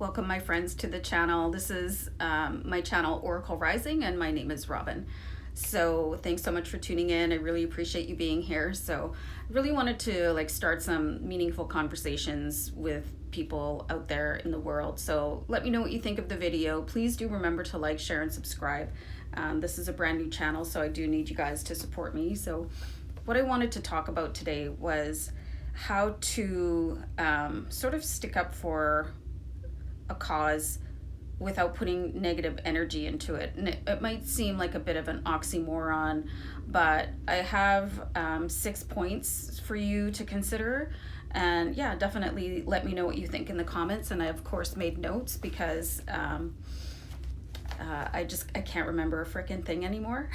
Welcome, my friends, to the channel. This is my channel, Oracle Rising, and my name is Robin. So thanks so much for tuning in. I really appreciate you being here. So I really wanted to start some meaningful conversations with people out there in the world. So let me know what you think of the video. Please do remember to like, share, and subscribe. This is a brand new channel, so I do need you guys to support me. So what I wanted to talk about today was how to sort of stick up for a cause without putting negative energy into it. And it might seem like a bit of an oxymoron, but I have 6 points for you to consider. And yeah, definitely let me know what you think in the comments. And I, of course, made notes because I can't remember a freaking thing anymore.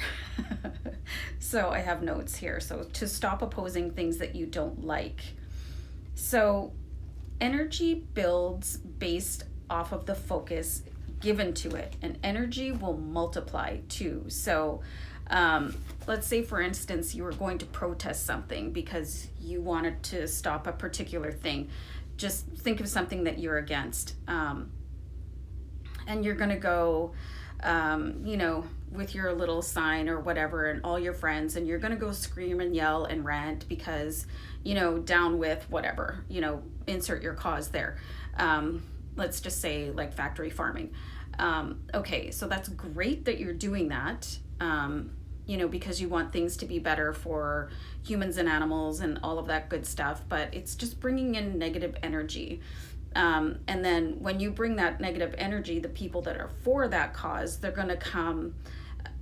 So I have notes here. So to stop opposing things that you don't like. So energy builds based off of the focus given to it, and energy will multiply too. So let's say, for instance, you were going to protest something because you wanted to stop a particular thing. Just think of something that you're against, and you're going to go with your little sign or whatever and all your friends, and you're going to go scream and yell and rant because down with whatever, insert your cause there. Let's just say like factory farming. Okay, so that's great that you're doing that, because you want things to be better for humans and animals and all of that good stuff, but it's just bringing in negative energy. And then when you bring that negative energy, the people that are for that cause, they're going to come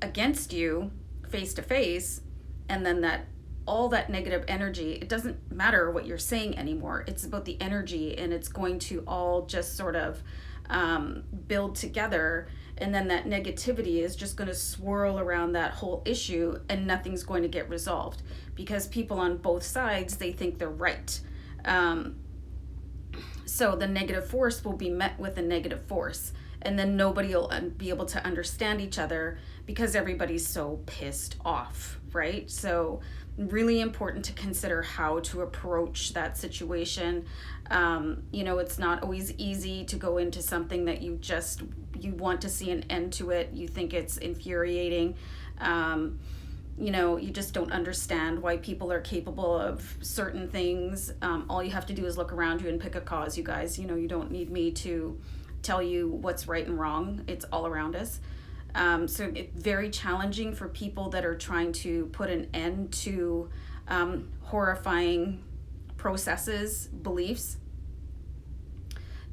against you face to face, and then all that negative energy, it doesn't matter what you're saying anymore. It's about the energy, and it's going to all just sort of build together. And then that negativity is just going to swirl around that whole issue, and nothing's going to get resolved because people on both sides, they think they're right. So the negative force will be met with a negative force, and then nobody will be able to understand each other because everybody's so pissed off, right? So really important to consider how to approach that situation. It's not always easy to go into something that you want to see an end to it. You think it's infuriating. You just don't understand why people are capable of certain things. All you have to do is look around you and pick a cause, you guys. You don't need me to tell you what's right and wrong. It's all around us. So it's very challenging for people that are trying to put an end to horrifying processes, beliefs,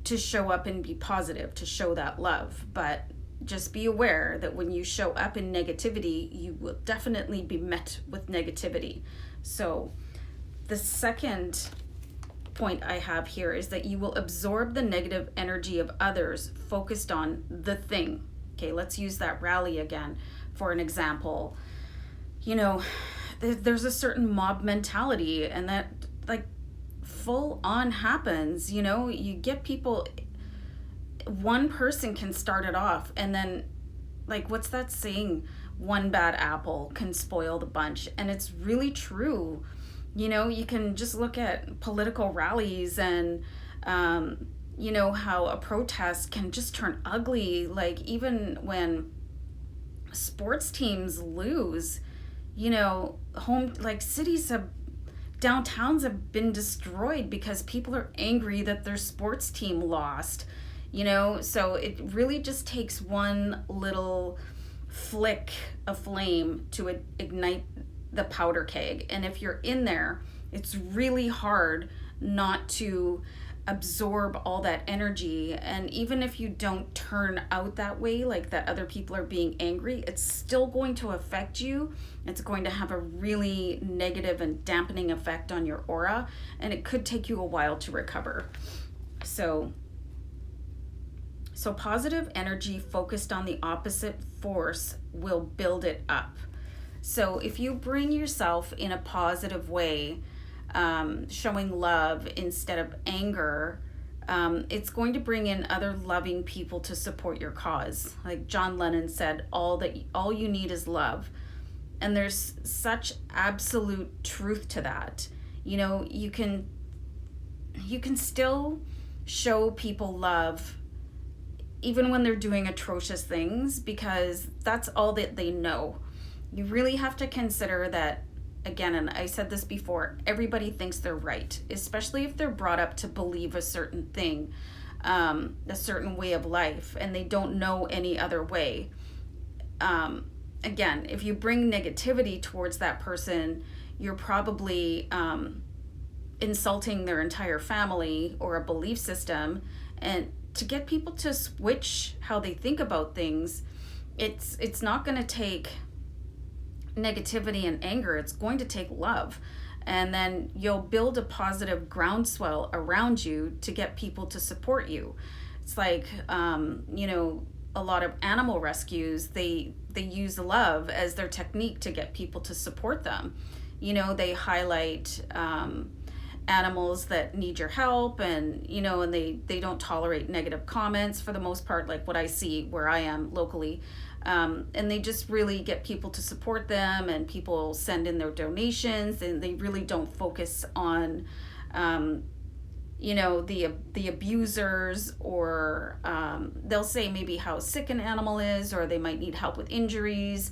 to show up and be positive, to show that love. But just be aware that when you show up in negativity, you will definitely be met with negativity. So the second point I have here is that you will absorb the negative energy of others focused on the thing. Okay, let's use that rally again for an example. There's a certain mob mentality, and that full on happens. You get people, one person can start it off, and then what's that saying? One bad apple can spoil the bunch. And it's really true. You can just look at political rallies and how a protest can just turn ugly. Even when sports teams lose, downtowns have been destroyed because people are angry that their sports team lost. So it really just takes one little flick of flame to ignite the powder keg. And if you're in there, it's really hard not to absorb all that energy. And even if you don't turn out that way, like that other people are being angry, it's still going to affect you. It's going to have a really negative and dampening effect on your aura, and it could take you a while to recover. So positive energy focused on the opposite force will build it up. So if you bring yourself in a positive way, showing love instead of anger, it's going to bring in other loving people to support your cause. Like John Lennon said, all you need is love. And there's such absolute truth to that. You can still show people love even when they're doing atrocious things, because that's all that they know. You really have to consider that, again, and I said this before, everybody thinks they're right, especially if they're brought up to believe a certain thing, a certain way of life, and they don't know any other way. Again, if you bring negativity towards that person, you're probably insulting their entire family or a belief system. And to get people to switch how they think about things, it's not going to take negativity and anger. It's going to take love. And then you'll build a positive groundswell around you to get people to support you. It's like, a lot of animal rescues, they use love as their technique to get people to support them. They highlight animals that need your help, and and they don't tolerate negative comments for the most part, like what I see where I am locally. And they just really get people to support them, and people send in their donations, and they really don't focus on the abusers, or they'll say maybe how sick an animal is, or they might need help with injuries,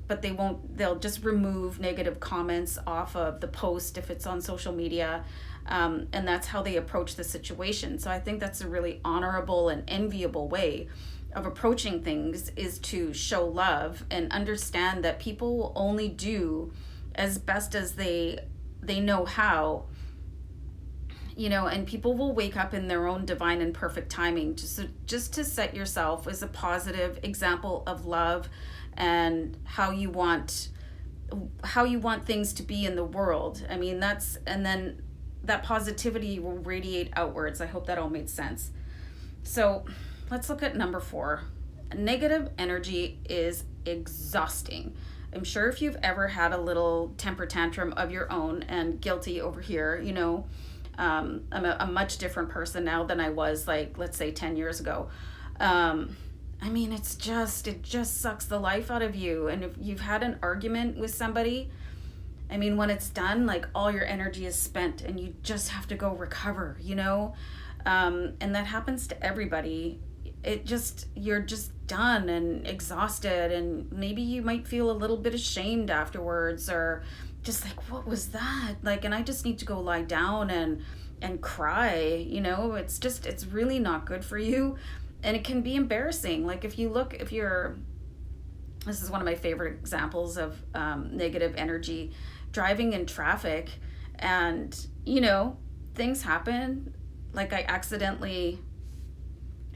but they'll just remove negative comments off of the post if it's on social media. And that's how they approach the situation. So I think that's a really honorable and enviable way of approaching things, is to show love and understand that people will only do as best as they know how. And people will wake up in their own divine and perfect timing, just to set yourself as a positive example of love and how you want things to be in the world. I mean, and then that positivity will radiate outwards. I hope that all made sense. So let's look at number 4. Negative energy is exhausting. I'm sure if you've ever had a little temper tantrum of your own, and guilty over here, I'm a much different person now than I was, like, let's say 10 years ago. I mean, it just sucks the life out of you. And if you've had an argument with somebody, I mean, when it's done, like, all your energy is spent and you just have to go recover, and that happens to everybody. You're just done and exhausted, and maybe you might feel a little bit ashamed afterwards, or just like, what was that? Like, and I just need to go lie down and cry, it's really not good for you. And it can be embarrassing. Like, this is one of my favorite examples of negative energy, driving in traffic, and, things happen. Like, I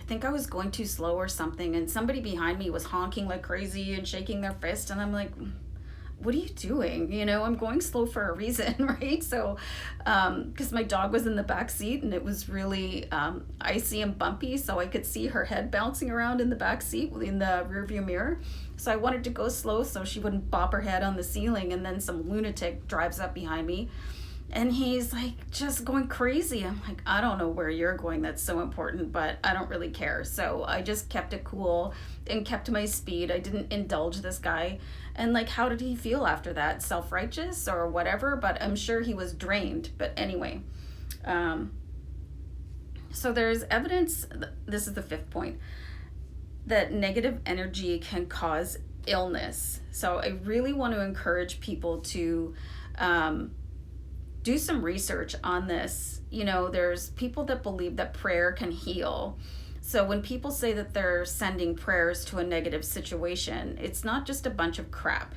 think I was going too slow or something, and somebody behind me was honking like crazy and shaking their fist, and I'm like, what are you doing? I'm going slow for a reason, right? So, because my dog was in the back seat, and it was really icy and bumpy, so I could see her head bouncing around in the back seat in the rearview mirror. So I wanted to go slow so she wouldn't bop her head on the ceiling, and then some lunatic drives up behind me, and he's like just going crazy. I'm like, I don't know where you're going, that's so important, but I don't really care. So I just kept it cool and kept my speed. I didn't indulge this guy. And like, how did he feel after that? Self-righteous or whatever, but I'm sure he was drained. But anyway, so there's evidence, this is the 5th point, that negative energy can cause illness. So I really want to encourage people to do some research on this. There's people that believe that prayer can heal. So when people say that they're sending prayers to a negative situation, it's not just a bunch of crap.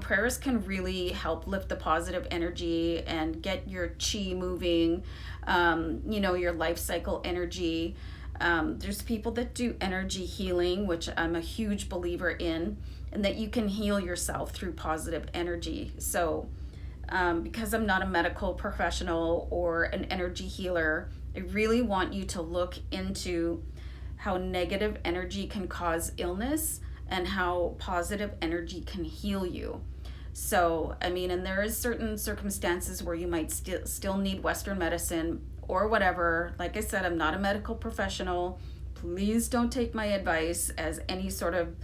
Prayers can really help lift the positive energy and get your chi moving, your life cycle energy. There's people that do energy healing, which I'm a huge believer in, and that you can heal yourself through positive energy. So because I'm not a medical professional or an energy healer, I really want you to look into how negative energy can cause illness and how positive energy can heal you. So, I mean, and there is certain circumstances where you might still need Western medicine or whatever. Like I said, I'm not a medical professional. Please don't take my advice as any sort of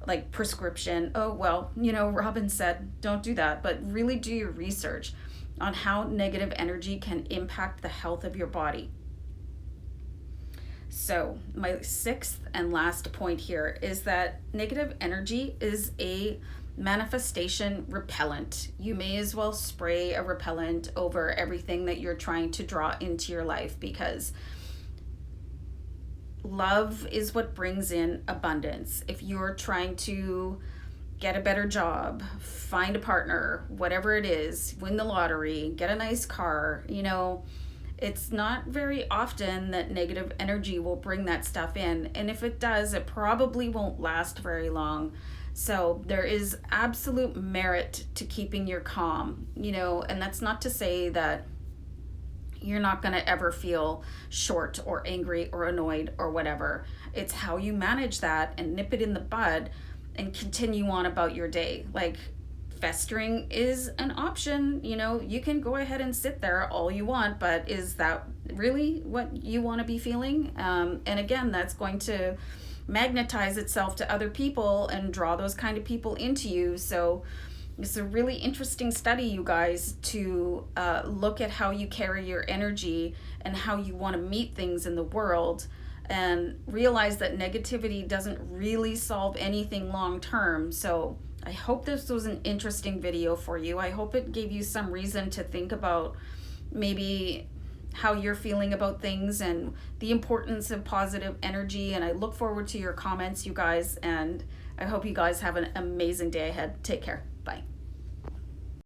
like prescription. Oh, well, Robin said, don't do that. But really do your research on how negative energy can impact the health of your body. So, my sixth and last point here is that negative energy is a manifestation repellent. You may as well spray a repellent over everything that you're trying to draw into your life, because love is what brings in abundance. If you're trying to get a better job, find a partner, whatever it is, win the lottery, get a nice car, it's not very often that negative energy will bring that stuff in. And if it does, it probably won't last very long. So there is absolute merit to keeping your calm, and that's not to say that you're not going to ever feel short or angry or annoyed or whatever. It's how you manage that and nip it in the bud and continue on about your day. Like, festering is an option. You can go ahead and sit there all you want, but is that really what you want to be feeling? And again, that's going to magnetize itself to other people and draw those kind of people into you. So it's a really interesting study, you guys, to look at how you carry your energy and how you want to meet things in the world, and realize that negativity doesn't really solve anything long term. So I hope this was an interesting video for you. I hope it gave you some reason to think about maybe how you're feeling about things and the importance of positive energy. And I look forward to your comments, you guys, and I hope you guys have an amazing day ahead. Take care. Bye.